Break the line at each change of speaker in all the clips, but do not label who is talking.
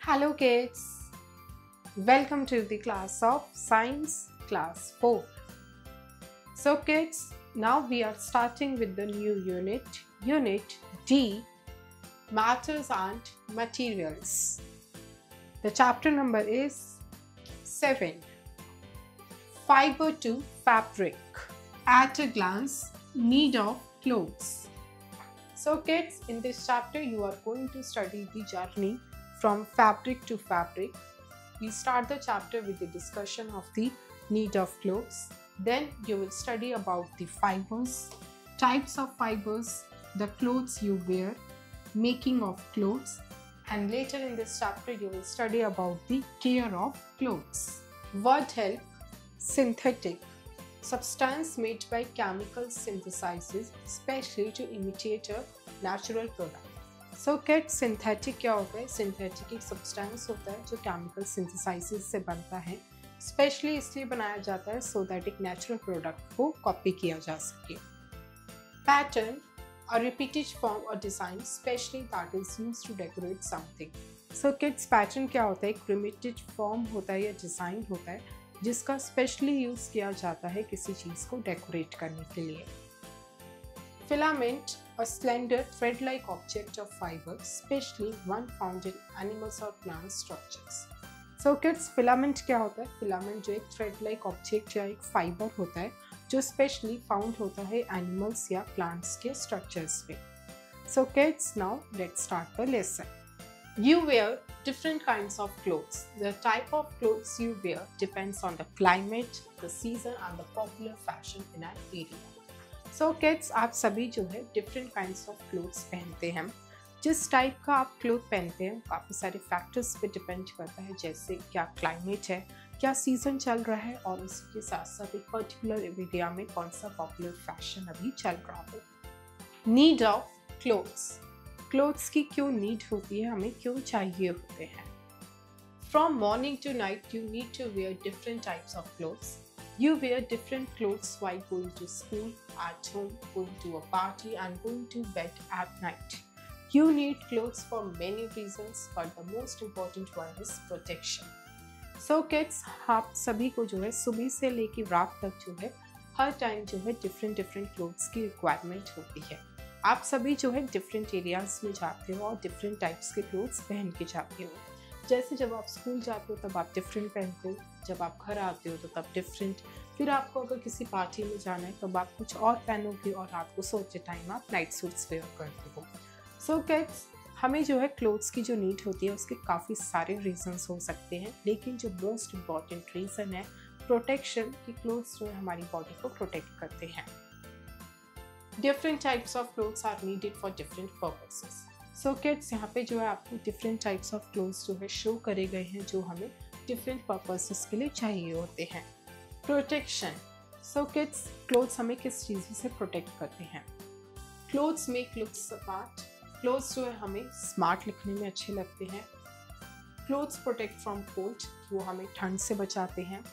Hello kids, welcome to the class of Science class 4. So kids, now we are starting with the new unit D, Matters and Materials. The chapter number is 7, Fiber to Fabric. At a glance, need of clothes. So kids, in this chapter you are going to study the journey from fabric to fabric. We start the chapter with the discussion of the need of clothes. Then you will study about the fibers, types of fibers, the clothes you wear, making of clothes, and later in this chapter you will study about the care of clothes. Word help: synthetic, substance made by chemical synthesis, especially to imitate a natural product. So kids, synthetic क्या होता है? Synthetic एक substance होता है जो chemical सिंथेसाइसिस से बनता है, स्पेशली इसलिए बनाया जाता है सो दैट एक नेचुरल प्रोडक्ट को कॉपी किया जा सके. Pattern, a repeated form or design specially that is used to decorate something. So kids, pattern क्या होता है? एक रिपीटेड फॉर्म होता है या डिज़ाइन होता है जिसका स्पेशली यूज़ किया जाता है किसी चीज़ को डेकोरेट करने के लिए. Filament, a slender thread-like object of fiber, especially one found in animals or plant structures. So kids, filament क्या होता है? Filament जो एक thread-like object या एक fiber होता है जो specially found होता है animals या plants के structures पे. So kids, now let's start the lesson. You wear different kinds of clothes. The type of clothes you wear depends on the climate, the season, and the popular fashion in an area. So kids, आप सभी जो है different kinds of clothes पहनते हैं. जिस type का आप cloth पहनते हैं काफ़ी सारे फैक्टर्स पे डिपेंड करता है, जैसे क्या क्लाइमेट है, क्या सीज़न चल रहा है, और उसके साथ साथ एक पर्टिकुलर एरिया में कौन सा पॉपुलर फैशन अभी चल रहा हो. Need of clothes. क्लोथ्स की क्यों नीड होती है, हमें क्यों चाहिए होते हैं? From morning to night you need to wear different types of clothes. You wear different clothes while going to school, at home, going to a party, and going to bed at night. You need clothes for many reasons, but the most important one is protection. So kids, आप सभी को जो है सुबह से लेके रात तक जो है हर टाइम जो है डिफरेंट क्लोथ्स की रिक्वायरमेंट होती है. आप सभी जो है डिफरेंट एरियाज में जाते हो और डिफरेंट टाइप्स के क्लोथ्स पहन के जाते हो. जैसे जब आप स्कूल जाते हो तब आप डिफरेंट पहनते हो, जब आप घर आते हो तो तब डिफरेंट, फिर आपको अगर किसी पार्टी में जाना है तब आप कुछ और पहनोगे, और रात को सोते टाइम आप नाइट सूट्स वेयर करते हो. सो किड्स, हमें जो है क्लोथ्स की जो नीड होती है उसके काफ़ी सारे रीजंस हो सकते हैं, लेकिन जो मोस्ट इम्पॉर्टेंट रीज़न है प्रोटेक्शन, कि क्लोथ्स जो है हमारी बॉडी को प्रोटेक्ट करते हैं. Different types of clothes are needed for different purposes. So kids, यहाँ पे जो है आपको डिफरेंट टाइप्स ऑफ क्लोथ्स जो है शो करे गए हैं जो हमें डिफरेंट पर्पसेस के लिए चाहिए होते हैं. प्रोटेक्शन. सो किड्स, क्लोथ्स हमें किस चीज़ से प्रोटेक्ट करते हैं? Clothes make look smart. Clothes जो है हमें स्मार्ट लिखने में अच्छे लगते हैं. क्लोथ्स प्रोटेक्ट फ्रॉम कोल्ड, वो हमें ठंड से बचाते हैं.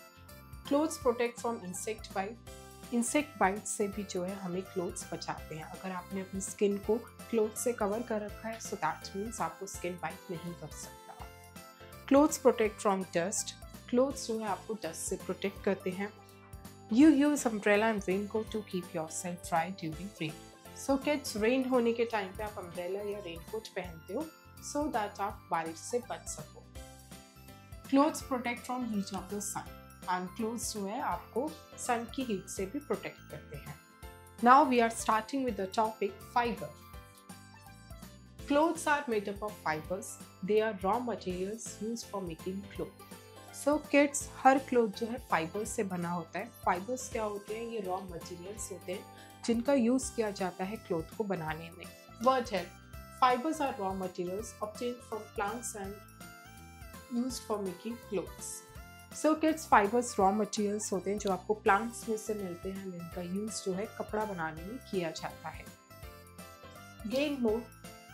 Clothes protect from insect bite. Insect bite से भी जो है हमें क्लोथ्स बचाते हैं. अगर आपने अपनी स्किन को क्लोथ से कवर कर रखा है सो दैट मीन्स आपको स्किन बाइट नहीं कर सकता. Clothes protect from dust. Clothes जो है आपको डस्ट से प्रोटेक्ट करते हैं. You use umbrella and raincoat to keep yourself dry during rain. So kids, rain होने के टाइम पे आप अम्ब्रेला या रेन कोट पहनते हो सो दैट आप बारिश से बच सको. Clothes protect from heat of the sun. And clothes जो है आपको सन की हीट से भी प्रोटेक्ट करते हैं. Now we are starting with the topic fibre. Clothes are made up of fibers. They are raw materials used for making clothes. So kids, her cloth जो है फाइबर से बना होता है. फाइबर्स क्या होते हैं? ये रॉ मटेरियल्स होते हैं जिनका यूज़ किया जाता है क्लोथ को बनाने में. वर्ड है, fibres are raw materials obtained from plants and used for making clothes. So kids, fibres raw materials होते हैं जो आपको प्लांट्स में से मिलते हैं, जिनका यूज़ जो है कपड़ा बनाने में किया जाता है. Gain more.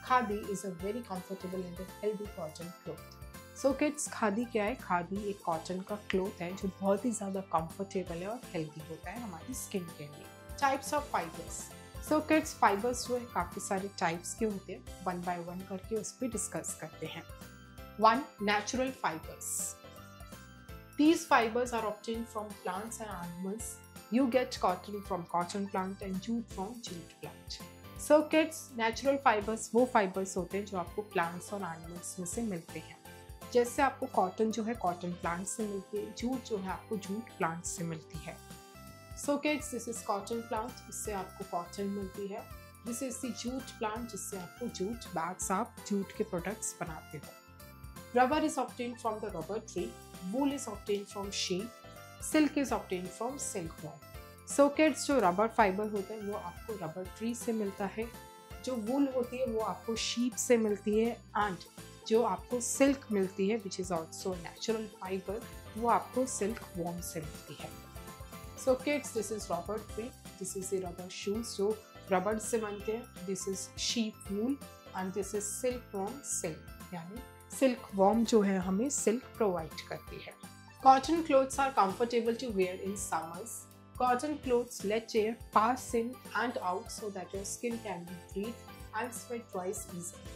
Khadi is a very comfortable and healthy cotton cloth. So kids, khadi क्या है? खादी एक कॉटन का क्लोथ है जो बहुत ही ज़्यादा कंफर्टेबल है और हेल्दी होता है हमारी स्किन के लिए. Types of fibres. So kids fibres जो है काफ़ी सारे टाइप्स के होते हैं, वन बाय वन करके उस पर डिस्कस करते हैं। 1. Natural fibers. These fibers are obtained from plants and animals. You get cotton from cotton plant and jute from jute plant. So kids, natural fibers वो fibers होते हैं जो आपको plants और animals में से मिलते हैं। जैसे आपको cotton जो है cotton plant से मिलती है, jute जो है आपको jute plant से मिलती है। So kids, this is cotton plant, इससे आपको cotton मिलती है। This is the jute plant, जिससे आपको jute bags, आप jute के products बनाते हो। Rubber is obtained from the rubber tree. Wool is obtained from sheep. Silk is obtained from silkworm. So kids, जो rubber fiber होता है वो आपको rubber tree से मिलता है, जो wool होती है वो आपको sheep से मिलती है, and जो आपको silk मिलती है which is also natural fiber वो आपको silkworm से मिलती है। So kids, this is rubber tree. This is the rubber shoes जो rubber से बनते हैं. This is sheep wool and this is silkworm silk, यानी silkworm जो है हमें silk provide करती है। Cotton clothes are comfortable to wear in summers. Cotton clothes let air pass in and out so that your skin can be breathed and sweat dries easily.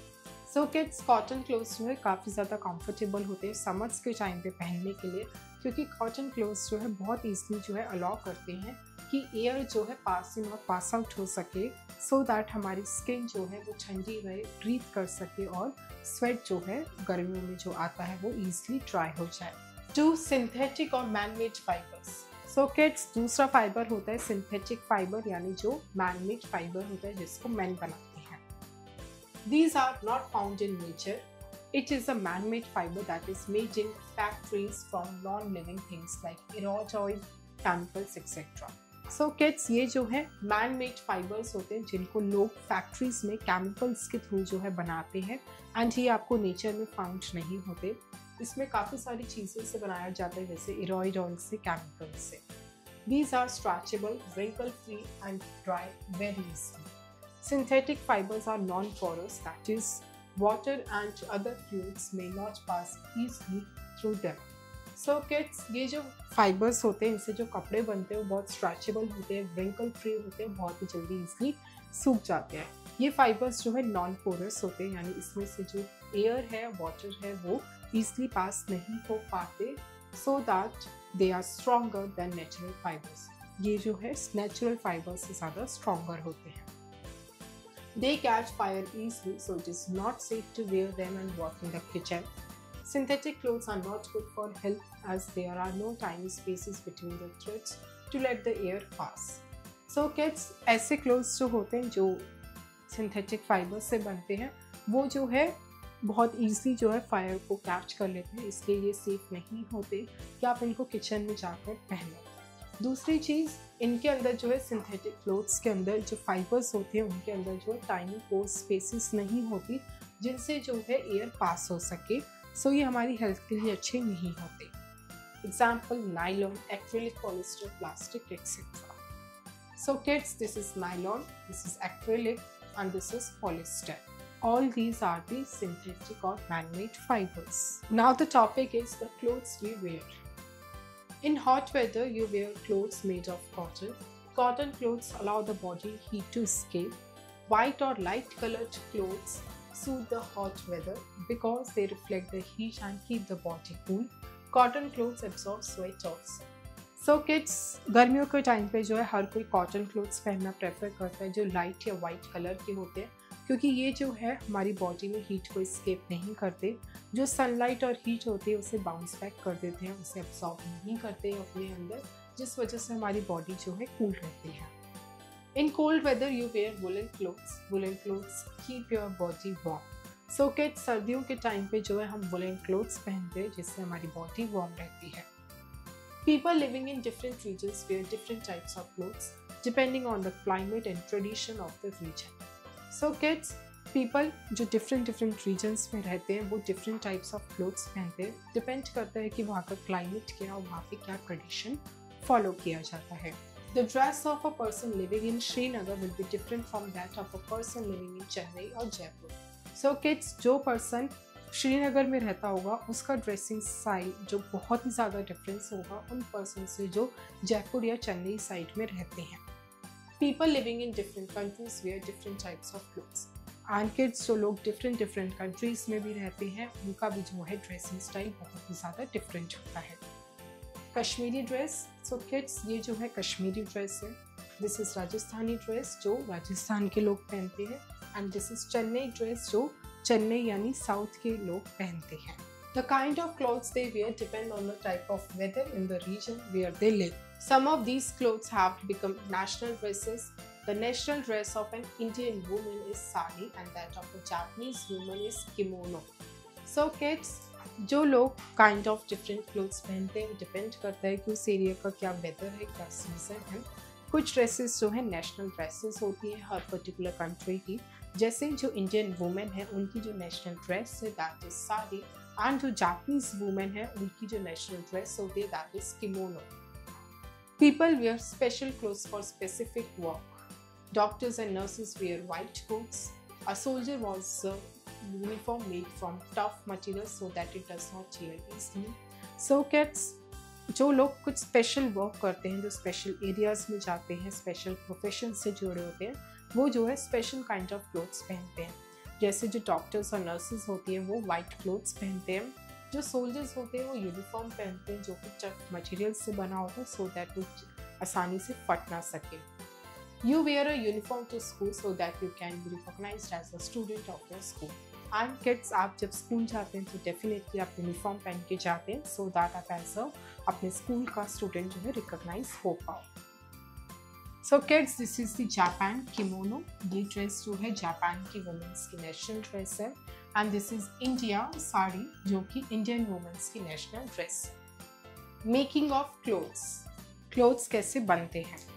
So kids, cotton clothes जो है काफ़ी ज़्यादा comfortable होते हैं summers के time पे पहनने के लिए, क्योंकि cotton clothes जो है बहुत easily जो है allow करते हैं कि air जो है pass in और pass out हो सके, so that हमारी skin जो है वो ठंडी रहे, breathe कर सके और sweat जो है गर्मियों में जो आता है वो easily dry हो जाए। 2. Synthetic और man-made fibers. So kids, दूसरा फाइबर होता है सिंथेटिक फाइबर, यानी जो man-made फाइबर होता है जिसको मैन बनाते हैं। These are not found in nature. It is a man-made fiber that is made in factories from non-living things like erode oil, chemicals, etc. So kids, ये जो है man-made fibers होते हैं जिनको लोग फैक्ट्रीज में केमिकल्स के थ्रू जो है बनाते हैं, एंड ये आपको नेचर में फाउंड नहीं होते। इसमें काफ़ी सारी चीज़ों से बनाया जाता है, जैसे इरोइड ऑयल से, केमिकल से। These are stretchable, wrinkle free and dry very easily. Synthetic fibers are non-porous, that is, water and other fluids may not pass easily through them. So kids, ये जो फाइबर्स होते हैं, इनसे जो कपड़े बनते हैं वो बहुत स्ट्रेचेबल होते हैं, wrinkle free होते हैं, बहुत ही जल्दी ईजिली सूख जाते हैं। ये फाइबर्स जो है नॉन पोरस होते हैं, यानी इसमें से जो एयर है, वाटर है, वो ईजिली पास नहीं हो पाते, so that they are stronger than natural fibres. ये जो है नेचुरल फाइबर्स से ज़्यादा स्ट्रॉन्गर होते हैं। They catch fire easily, so it is not safe to wear them and work in the kitchen. Synthetic clothes are not good for health as there are no tiny spaces between the threads to let the air pass. So kids, ऐसे clothes जो होते हैं जो synthetic fibre से बनते हैं वो जो है बहुत ईजिली जो है फायर को कैच कर लेते हैं, इसलिए ये सेफ नहीं होते कि आप इनको किचन में जाकर पहनें। दूसरी चीज़, इनके अंदर जो है सिंथेटिक क्लोथ्स के अंदर जो फाइबर्स होते हैं उनके अंदर जो है टाइनी पोर स्पेसेस नहीं होती जिनसे जो है एयर पास हो सके, सो ये हमारी हेल्थ के लिए अच्छे नहीं होते। Example, nylon, acrylic, polyester, plastic, etcetera. So kids, this is nylon, this is acrylic and this is polyester. All these are the synthetic or man-made fibers. Now the topic is the clothes we wear. In hot weather, you wear clothes made of cotton. Cotton clothes allow the body heat to escape. White or light colored clothes suit the hot weather because they reflect the heat and keep the body cool. Cotton clothes absorb sweat also. So kids, गर्मियों के time पे जो है हर कोई cotton clothes पहनना prefer करता है जो लाइट या वाइट कलर के होते हैं, क्योंकि ये जो है हमारी बॉडी में हीट को एस्केप नहीं करते। जो सनलाइट और हीट होती है उसे बाउंस बैक कर देते हैं, उसे एब्जॉर्ब नहीं करते हैं अपने अंदर, जिस वजह से हमारी बॉडी जो है कूल रहती है। In cold weather you wear woollen clothes. Woollen clothes keep your body warm. So kids, सर्दियों के टाइम पे जो है हम वुलन क्लोथ्स पहनते हैं जिससे हमारी बॉडी वार्म रहती है। People living in different regions wear different types of clothes depending on the climate and tradition of the region. So kids, people जो different regions में रहते हैं वो different types of clothes पहनते हैं, depend करता है कि वहाँ का climate क्या और वहाँ पे क्या tradition follow किया जाता है। The dress of a person living in Srinagar will be different from that of a person living in Chennai or Jaipur. So kids, जो person श्रीनगर में रहता होगा उसका ड्रेसिंग स्टाइल जो बहुत ही ज़्यादा डिफरेंस होगा उन पर्सन से जो जयपुर या चेन्नई साइड में रहते हैं। People living in different countries wear different types of clothes. And kids जो लोग different countries में भी रहते हैं उनका भी जो है ड्रेसिंग स्टाइल बहुत ही ज़्यादा डिफरेंट होता है. कश्मीरी ड्रेस. सो किड्स ये जो है कश्मीरी ड्रेस है. दिस इज़ राजस्थानी ड्रेस जो राजस्थान के लोग पहनते हैं. And this is Chennai dress जो चेन्नई यानी साउथ के लोग पहनते हैं. The kind of clothes they wear depend on the type of weather in the region where they live. Some of these clothes have become national dresses. The national dress of an Indian woman is sari and that of a Japanese woman is kimono. So kids, जो लोग kind of different clothes पहनते हैं depend करता है कि उस area का क्या वेदर है, क्या सीजन है. कुछ ड्रेसेस जो है नेशनल ड्रेसेस होती है हर पर्टिकुलर कंट्री की. जैसे जो इंडियन वुमेन है उनकी जो नेशनल ड्रेस है दैट इज साड़ी. एंड जो जापानीज वुमेन है उनकी जो नेशनल ड्रेस होती है that is kimono. People wear special clothes for specific work. Doctors and nurses wear white coats. A soldier was uniform made from tough materials so that it does not tear easily. So kids, जो लोग कुछ special work करते हैं, जो special areas में जाते हैं, special profession से जुड़े होते हैं, वो जो है स्पेशल काइंड ऑफ क्लोथ्स पहनते हैं. जैसे जो डॉक्टर्स और नर्सेज होती हैं वो वाइट क्लोथ्स पहनते हैं. जो सोल्जर्स होते हैं वो यूनिफॉर्म पहनते हैं जो कि टफ मटेरियल से बना होता है सो दैट वो आसानी से फट ना सके. You wear a uniform to school so that you can be recognized as a student of your school. And kids, आप जब स्कूल जाते हैं तो डेफिनेटली आप यूनिफॉर्म पहन के जाते हैं सो दैट आप एज अपने स्कूल का स्टूडेंट जो है रिकॉग्नाइज हो पाओ. So kids, this is the Japan kimono. ये ड्रेस जो है जापान की वुमेन्स की नेशनल ड्रेस है. And this is India sari जो कि इंडियन वुमेन्स की national dress. Making of clothes. Clothes कैसे बनते हैं?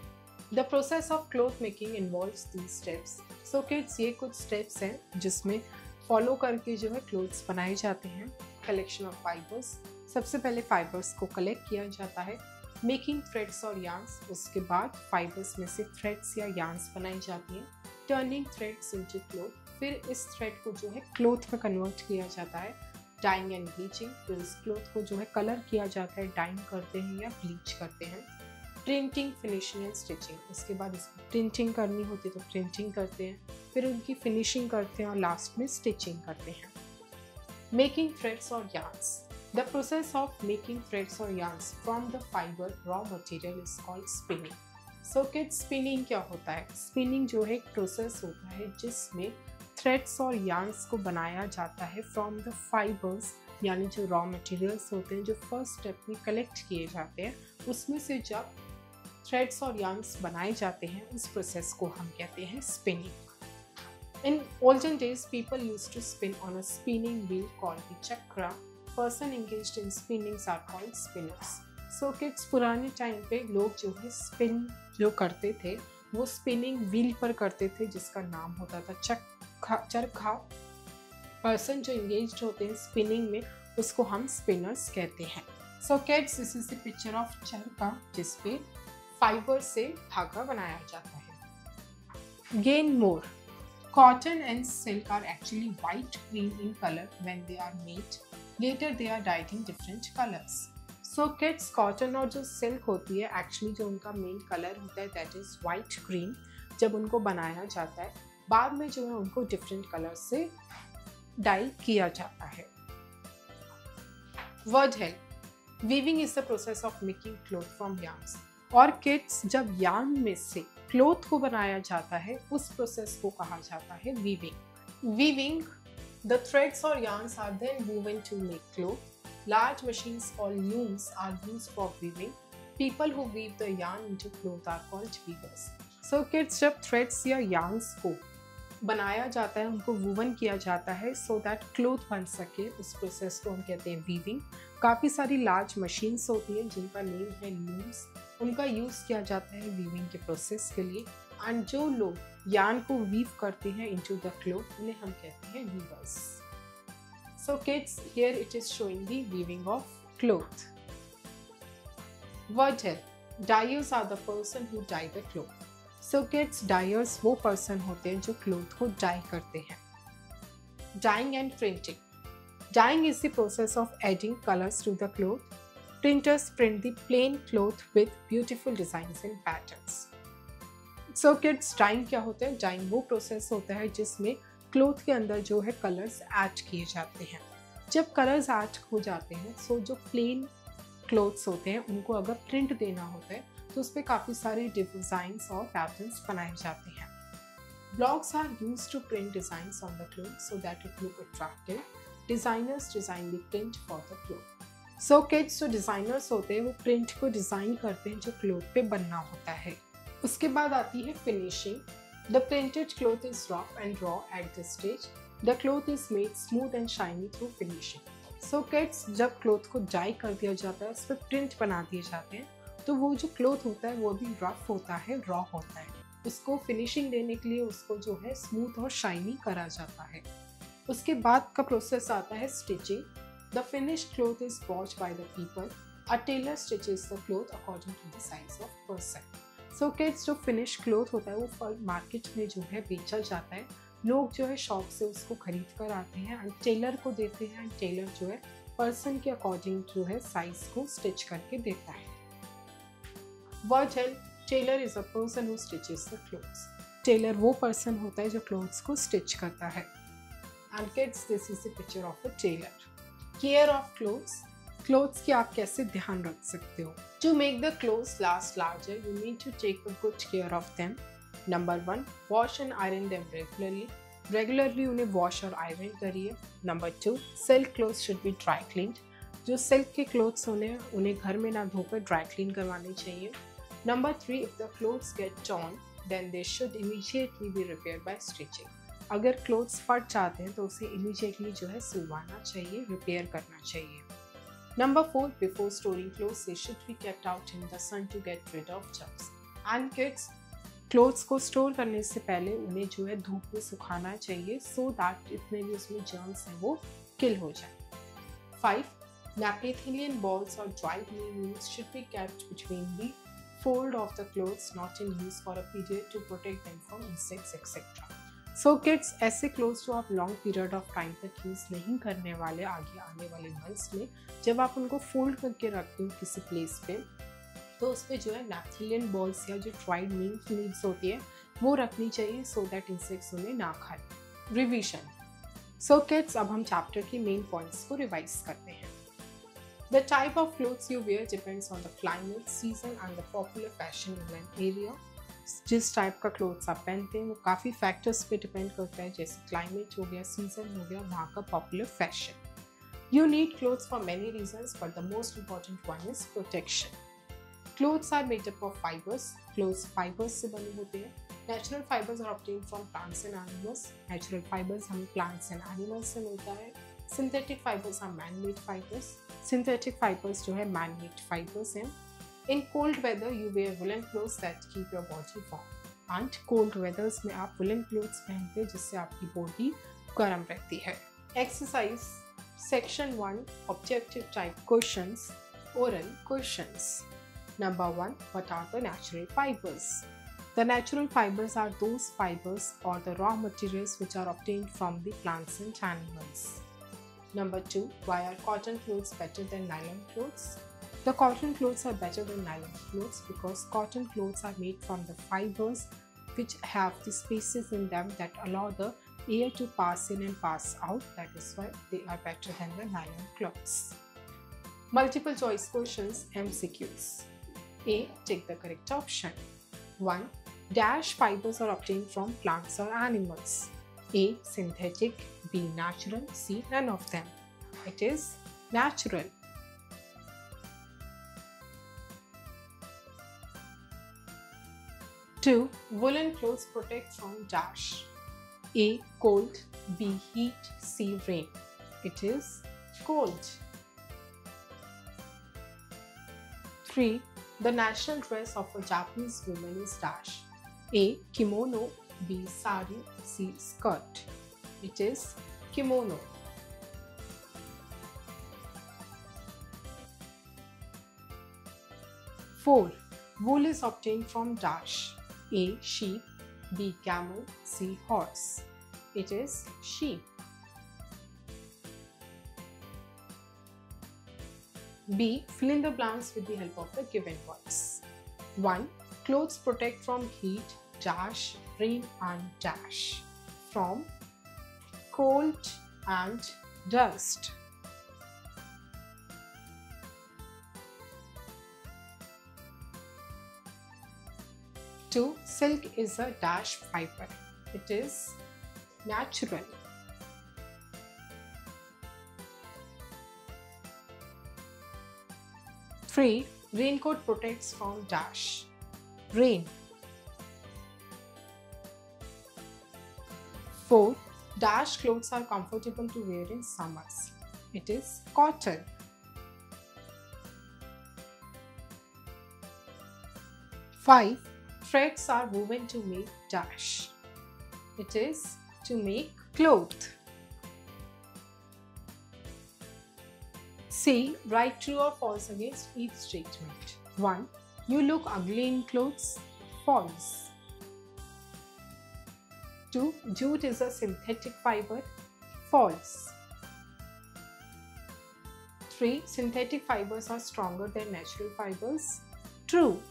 The process of cloth making involves these steps. So kids, ये कुछ steps हैं जिसमें फॉलो करके जो है क्लोथ्स बनाए जाते हैं. Collection of fibres. सबसे पहले फाइबर्स को कलेक्ट किया जाता है. मेकिंग थ्रेड्स और यार्न्स. उसके बाद फाइबर्स में से थ्रेड्स या यार्न्स बनाई जाती हैं. Turning threads into cloth. फिर इस थ्रेड को जो है क्लोथ में कन्वर्ट किया जाता है. Dyeing and bleaching. फिर इस क्लोथ को जो है कलर किया जाता है, डाइंग करते हैं या ब्लीच करते हैं. Printing, finishing and stitching. इसके बाद इसकी प्रिंटिंग करनी होती है तो प्रिंटिंग करते हैं, फिर उनकी फिनिशिंग करते हैं और लास्ट में स्टिचिंग करते हैं. मेकिंग थ्रेड्स और yarns. The process of making threads और yarns from the fibre raw material is called spinning. So kids, spinning क्या होता है? स्पिनिंग जो है एक प्रोसेस होता है जिसमें थ्रेड्स और यार्न्स को बनाया जाता है फ्रॉम द फाइबर्स यानी जो रॉ मटेरियल्स होते हैं जो फर्स्ट स्टेप में कलेक्ट किए जाते हैं. उसमें से जब थ्रेड्स और यार्न्स बनाए जाते हैं उस प्रोसेस को हम कहते हैं spinning. In olden days people used to spin on a spinning wheel called the chakra. Person engaged in spinnings are called spinners. So kids, पुराने टाइम पे लोग जो है स्पिन जो करते थे वो स्पिनिंग व्हील पर करते थे जिसका नाम होता था चरखा. पर्सन जो एंगेज्ड होते हैं स्पिनिंग में उसको हम स्पिनर्स कहते हैं. So kids, this is the picture of चरखा जिसपे फाइबर से धागा बनाया जाता है. Gain more. Cotton and silk are actually white green in color when they are made. Later they are dyed in different colors. So kids, cotton और जो silk होती है actually जो उनका main color होता है that is white green. जब उनको बनाया जाता है बाद में जो है उनको different colors से dye किया जाता है. Word help. Weaving is the process of making cloth from yarns. और किड्स, जब यार्न में से क्लोथ को बनाया जाता है उस प्रोसेस को कहा जाता है वीविंग. वीविंग. द थ्रेड्स और yarns are then woven to make cloth. Large machines called looms are used for weaving. People who weave the yarn into cloth are called weavers. So kids, जब threads या yarns को बनाया जाता है उनको woven किया जाता है सो दैट क्लोथ बन सके, उस प्रोसेस को हम कहते हैं वीविंग. काफ़ी सारी लार्ज मशीन्स होती हैं जिनका नेम है लूम्स. उनका यूज़ किया जाता है वीविंग के प्रोसेस के लिए. एंड जो लोग यार्न को वीव करते हैं इनटू द क्लोथ उन्हें हम कहते हैं weavers. So kids, here it is showing the weaving of cloth. Word help. Dyers are the person who dye the cloth. So kids, dyers वो पर्सन होते हैं जो क्लोथ को डाई करते हैं. Dyeing and printing. Dyeing is the process of adding colors to the cloth. Printers print the plain cloth with beautiful designs and patterns. So kids, dyeing क्या होता है? डाइंग वो प्रोसेस होता है जिसमें क्लोथ के अंदर जो है कलर्स ऐड किए जाते हैं। जब कलर्स ऐड हो जाते हैं, सो जो प्लेन क्लोथ्स होते हैं उनको अगर प्रिंट देना होता है तो उस पर काफ़ी सारे डिज़ाइंस और पैटर्न्स बनाए जाते हैं। Blocks are used to print designs on the cloth so that it look attractive. Designers design the print for the cloth. So kids, जो डिज़ाइनर्स होते हैं वो प्रिंट को डिज़ाइन करते हैं जो क्लोथ पे बनना होता है। उसके बाद आती है finishing. The printed cloth is rough and raw at this stage. The cloth is made smooth and shiny through finishing. So kids, जब क्लोथ को डाई कर दिया जाता है, उस पर प्रिंट बना दिए जाते हैं, तो वो जो क्लोथ होता है वो भी रफ होता है, रॉ होता है। उसको फिनिशिंग देने के लिए उसको जो है स्मूथ और शाइनी करा जाता है। उसके बाद का प्रोसेस आता है stitching. The finished cloth is watched by the people. A tailor stitches the cloth according to the size of person. So kids, जो फिनिश क्लोथ होता है वो मार्केट में जो है बेचा जाता है। लोग जो है शॉप से उसको खरीद कर आते हैं एंड टेलर को देते हैं एंड टेलर जो है पर्सन के अकॉर्डिंग जो है साइज को स्टिच करके देता है। Version, tailor is a person who stitches the clothes. Tailor वो पर्सन होता है जो क्लोथ्स को स्टिच करता है। And kids, this is the picture of a tailor. Care of clothes. Clothes की आप कैसे ध्यान रख सकते हो? To make the clothes last larger, you need to take a good care of them. Number 1, wash and iron them regularly. Regularly उन्हें wash और iron करिए। Number 2, silk clothes should be dry cleaned. जो silk के clothes उन्हें घर में ना धोकर ड्राई क्लीन करवाने चाहिए। Number 3, if the clothes get torn then they should immediately be repair by stitching. अगर क्लोथ्स फट जाते हैं तो उसे इमीडिएटली जो है सिलवाना चाहिए, रिपेयर करना चाहिए। Number 4, before storing clothes they should be kept out in the sun to get rid of germs. And kids, clothes को स्टोर करने से पहले उन्हें जो है धूप में सुखाना चाहिए सो दैट जितने भी उसमें जर्म्स हैं वो किल हो जाए। 5, naphthalene balls or dried needles should be kept between the fold of the clothes, not in use for a period to protect them from insects etc. So kids, ऐसे clothes जो आप लॉन्ग पीरियड ऑफ टाइम तक use नहीं करने वाले आगे आने वाले मंथ्स में, जब आप उनको फोल्ड करके रखते हो किसी प्लेस पे, तो उस पर जो है नैप्थेलिन बॉल्स या जो ड्राइड नीड्स होती है वो रखनी चाहिए सो दैट इंसेक्ट्स उन्हें ना खाए। रिवीजन। सो किड्स, अब हम चैप्टर के मेन पॉइंट्स को रिवाइज करते हैं। The type of clothes you wear depends on the climate, season and the popular fashion in an area. जिस टाइप का क्लोथ्स आप पहनते हैं वो काफ़ी फैक्टर्स पे डिपेंड करता है, जैसे क्लाइमेट हो गया, सीजन हो गया, वहाँ का popular fashion. You need clothes for many reasons but the most important one is protection. Clothes are made up of fibres. Clothes fibres से बने होते हैं। Natural fibres are obtained from plants and animals. Natural fibres हमें plants and animals से मिलता है। Synthetic fibres are man made fibres. Synthetic fibres जो है मैन मेड फाइबर्स हैं। In cold weather, you wear woolen clothes that keep your body warm. And cold weathers में आप woolen clothes पहनते हैं जिससे आपकी body गर्म रहती है। Exercise Section 1, Objective Type Questions, Oral Questions. Number 1, what are the natural fibers? The natural fibers are those fibers or the raw materials which are obtained from the plants and animals. Number 2, why are cotton clothes better than nylon clothes? The cotton clothes are better than nylon clothes because cotton clothes are made from the fibers which have the spaces in them that allow the air to pass in and pass out. That is why they are better than the nylon clothes. Multiple choice questions, MCQs. A. Take the correct option. 1. Dash fibers are obtained from plants or animals. A. Synthetic. B. Natural. C. None of them. It is natural. 2. Woolen clothes protect from dash. A. Cold. B. Heat. C. Rain. It is cold. 3. The national dress of a Japanese woman is dash. A. Kimono. B. Sari. C. Skirt. It is kimono. 4. Wool is obtained from dash. A. Sheep. B. Camel. C. Horse. It is sheep. B. Fill in the blanks with the help of the given words. 1. Clothes protect from heat, dash, rain and dash. From cold and dust. Two, silk is a dash fiber. It is natural. 3. Raincoat protects from dash, rain. 4. Dash clothes are comfortable to wear in summers. It is cotton. 5. Threads are woven to make dash. It is to make cloth. C. Write true or false against each statement. 1. You look ugly in clothes. False. 2. Jute is a synthetic fiber. False. 3. Synthetic fibers are stronger than natural fibers. True.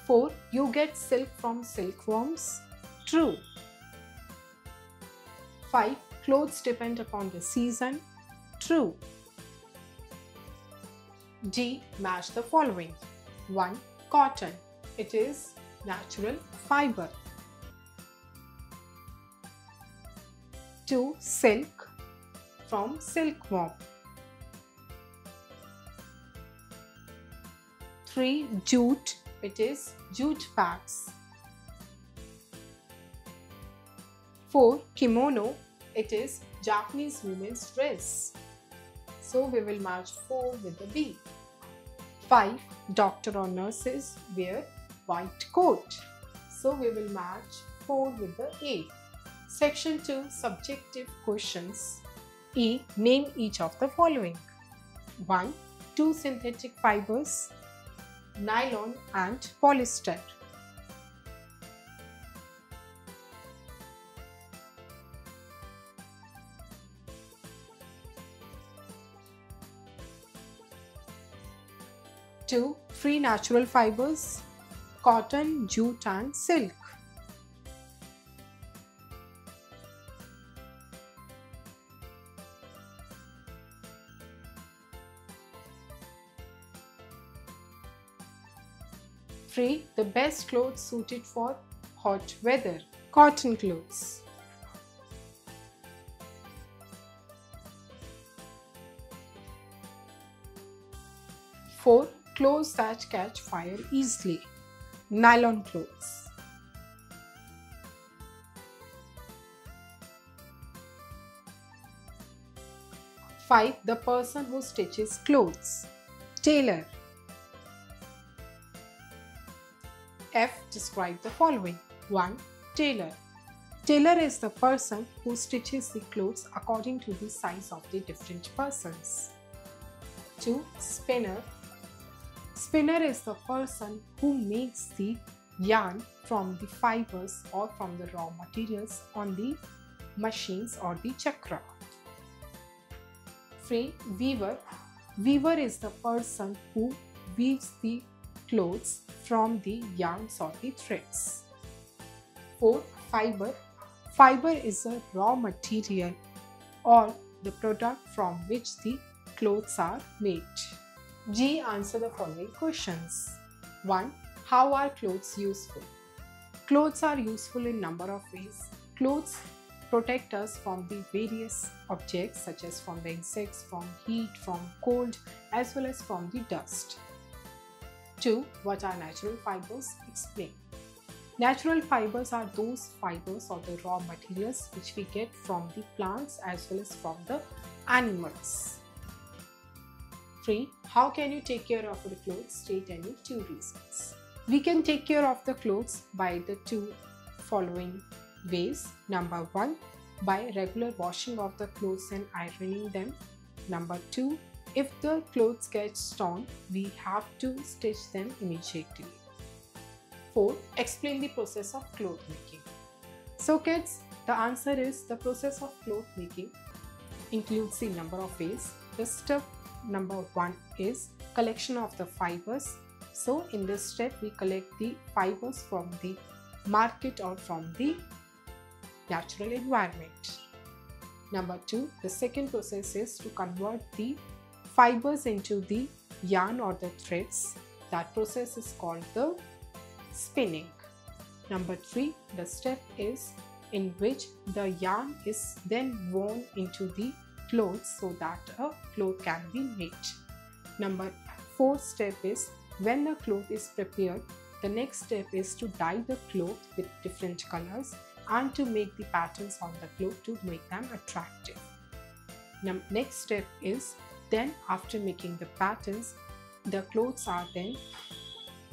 4. You get silk from silkworms. True. 5. Clothes depend upon the season. True. D. Match the following. 1. Cotton. It is natural fiber. 2. Silk from silkworm. 3. Jute. It is jute bags. 4. Kimono. It is Japanese women's dress. So we will match 4 with the B. 5. Doctor or nurses wear white coat. So we will match 4 with the A. Section 2. Subjective questions. E. Name each of the following. 1. 2 synthetic fibers, nylon and polyester. 2. 3 natural fibers, cotton, jute and silk. 3. The best clothes suited for hot weather, cotton clothes. 4. Clothes that catch fire easily, nylon clothes. 5. The person who stitches clothes, tailor. F. Describe the following. 1. Tailor. Tailor is the person who stitches the clothes according to the size of the different persons. 2. Spinner. Spinner is the person who makes the yarn from the fibers or from the raw materials on the machines or the chakra. 3. Weaver. Weaver is the person who weaves the clothes from the yarns or the threads. 4. Fiber. Fiber is a raw material or the product from which the clothes are made. G. Answer the following questions. 1. How are clothes useful? Clothes are useful in number of ways. Clothes protect us from the various objects such as from the insects, from heat, from cold, as well as from the dust. 2. What are natural fibers? Explain. Natural fibers are those fibers or the raw materials which we get from the plants as well as from the animals. 3. How can you take care of the clothes? State any 2 reasons. We can take care of the clothes by the 2 following ways. Number 1, by regular washing of the clothes and ironing them. Number 2, if the clothes get torn, we have to stitch them immediately. 4. Explain the process of cloth making. So kids, the answer is the process of cloth making includes the number of ways. The step number 1 is collection of the fibers. So in this step, we collect the fibers from the market or from the natural environment. Number 2, the second process is to convert the fibers into the yarn or the threads. That process is called the spinning. Number 3, the step is in which the yarn is then woven into the clothes so that a cloth can be made. Number 4 step is when the cloth is prepared, the next step is to dye the cloth with different colors and to make the patterns on the cloth to make them attractive. Next step is then after making the patterns, the clothes are then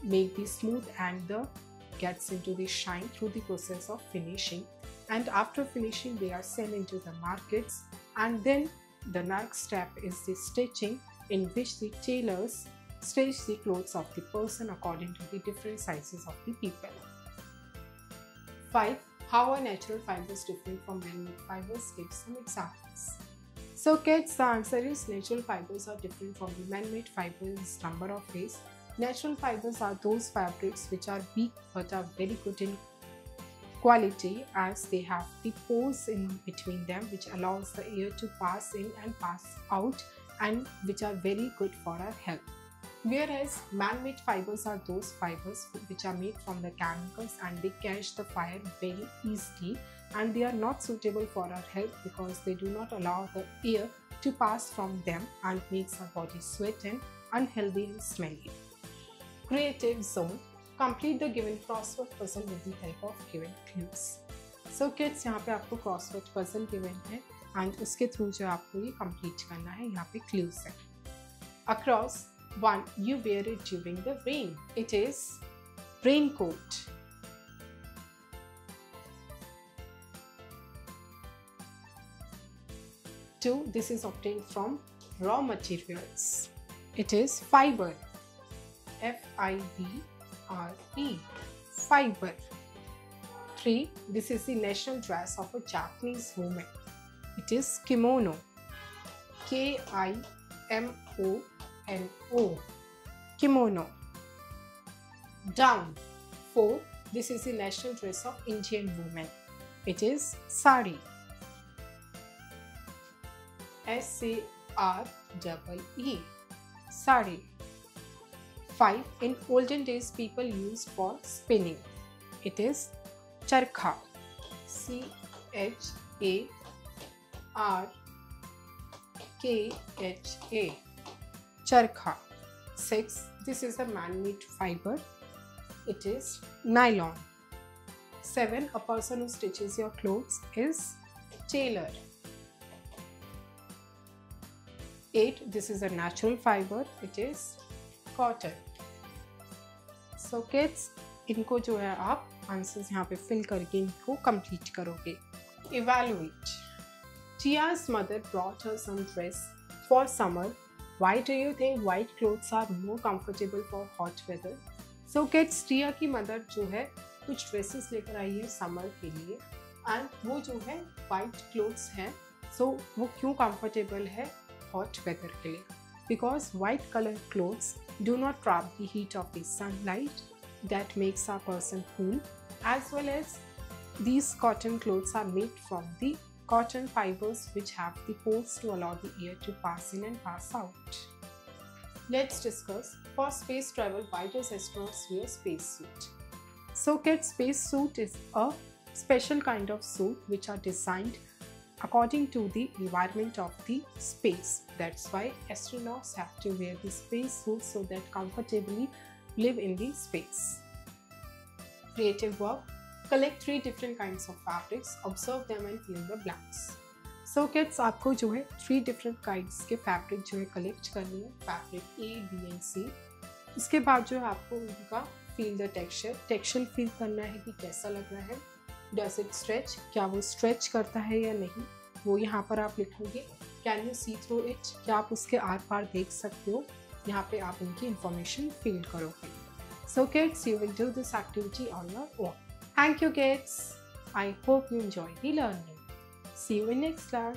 made the smooth and the gets into the shine through the process of finishing, and after finishing they are sent into the markets. And then the next step is the stitching, in which the tailors stitch the clothes of the person according to the different sizes of the people. 5. How are natural fibers different from man-made fibers? Give some examples. So kids, the answer is natural fibers are different from the man-made fibers number of ways. Natural fibers are those fabrics which are weak but are very good in quality, as they have the pores in between them which allows the air to pass in and pass out, and which are very good for our health. Whereas man-made fibers are those fibers which are made from the chemicals and they catch the fire very easily, and they are not suitable for our health because they do not allow the air to pass from them and makes our body sweat and unhealthy and smelly. Creative zone. Complete the given crossword puzzle with the help of given clues. So kids, यहाँ पे आपको crossword puzzle given है and उसके through जो आपको ये complete करना है, यहाँ पे clues है. Across 1. You wear it during the rain. It is raincoat. 2. This is obtained from raw materials. It is fiber. F-I-B-R-E. Fiber. 3. This is the national dress of a Japanese woman. It is kimono. K-I-M-O-N-O. Kimono. Down. 4. This is the national dress of Indian women. It is sari. S-A-R-E-E. Sari. 5. In olden days, people used for spinning. It is charkha. C-H-A-R-K-H-A. Charkha. 6. This is a man-made fiber. It is nylon. 7. A person who stitches your clothes is tailor. 8. This is a natural fiber. It is cotton. So kids, इनको जो है आप answers यहाँ पे fill करके इनको complete करोगे. Evaluate. Tia's mother brought her some dress for summer. Why do you think white clothes are more comfortable for hot weather? So kids, Tia की मदर जो है कुछ ड्रेसेस लेकर आई है समर के लिए, एंड वो जो है वाइट क्लोथ्स हैं. सो वो क्यों कंफर्टेबल है हॉट वेदर के लिए? Because white colored clothes do not trap the heat of the sunlight that makes a person cool, as well as these cotton clothes are made from the cotton fibers which have the pores to allow the air to pass in and pass out. Let's discuss, for space travel, why does astronauts wear spacesuit? So kids, spacesuit is a special kind of suit which are designed according to the environment of the space. That's why astronauts have to wear the space suit so that comfortably live in the space. Creative work. Collect 3 different kinds of fabrics, observe them and fill in the blanks. So kids, आपको जो है 3 different kinds के fabric जो है collect करनी है, fabric A, B and C. इसके बाद जो है आपको उनका feel the texture feel करना है कि कैसा लग रहा है. Does it stretch? क्या वो stretch करता है या नहीं, वो यहाँ पर आप लिखोगे. Can you see through it? क्या आप उसके आर पार देख सकते हो? यहाँ पे आप उनकी information fill करोगे. So kids, you will do this activity on your own. Thank you kids. I hope you enjoy the learning. See you in next class.